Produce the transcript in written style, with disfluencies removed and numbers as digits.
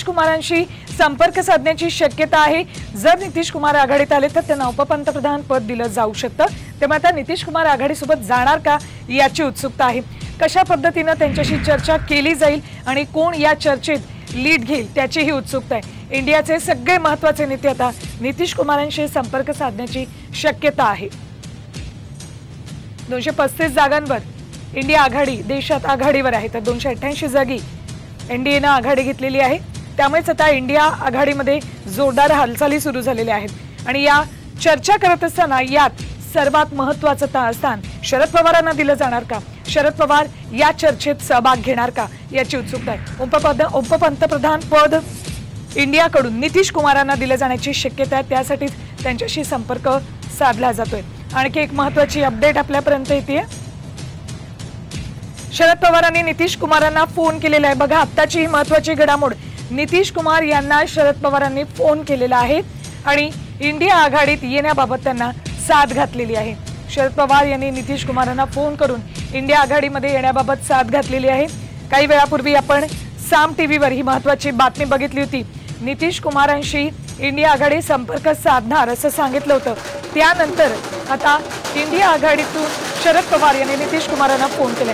नितीश कुमारांशी संपर्क साधण्याची शक्यता आहे। जर नितीश कुमार आघाडीत आले तर त्यांना उपपंतप्रधान पद दिलं जाऊ शकतं। त्यामुळे आता नितीश कुमार आघाडीसोबत जाणार का याची उत्सुकता आहे। कशा पद्धतीने त्यांच्याशी चर्चा केली जाईल आणि कोण या चर्चेत लीड घेईल त्याचीही उत्सुकता आहे। इंडियाचे सगळे महत्त्वाचे नेते आता नितीश कुमारांशी संपर्क साधण्याची शक्यता आहे। 235 जागांवर इंडिया आघाडी देशात आघाडीवर आहे, तर 288 जागी एनडीएनं आघाडी घेतलेली आहे। त्यामुळेच आता इंडिया आघाडीमध्ये जोरदार हालचाली सुरू झालेल्या आहेत आणि या चर्चा करत असताना यात सर्वात महत्त्वाचं स्थान शरद पवारांना दिलं जाणार का, शरद पवार या चर्चेत सहभाग घेणार का याची उत्सुकता आहे। उपपंतप्रधान पद इंडियाकडून नितीश कुमारांना दिले जाण्याची शक्यता आहे, त्यासाठी त्यांच्याशी संपर्क साधला जातोय। आणखी एक महत्त्वाची अपडेट आपल्यापर्यंत येते। शरद पवारांनी नितीश कुमारांना फोन केलेला आहे। बघा, आत्ताची ही महत्त्वाची घडामोड, नितीश कुमार यांना शरद पवारांनी फोन केलेला आहे आणि इंडिया आघाडीत येण्याबाबत त्यांना साथ घातलेली आहे। शरद पवार यांनी नितीश कुमारांना फोन करून इंडिया आघाडीमध्ये येण्याबाबत साथ घातलेली आहे। काही वेळापूर्वी आपण साम टीव्हीवर ही महत्त्वाची बातमी बघितली होती। नितीश कुमारांशी इंडिया आघाडी संपर्क साधणार असं सांगितलं होतं। त्यानंतर आता इंडिया आघाडीतून शरद पवार यांनी नितीश कुमारांना फोन केलाय।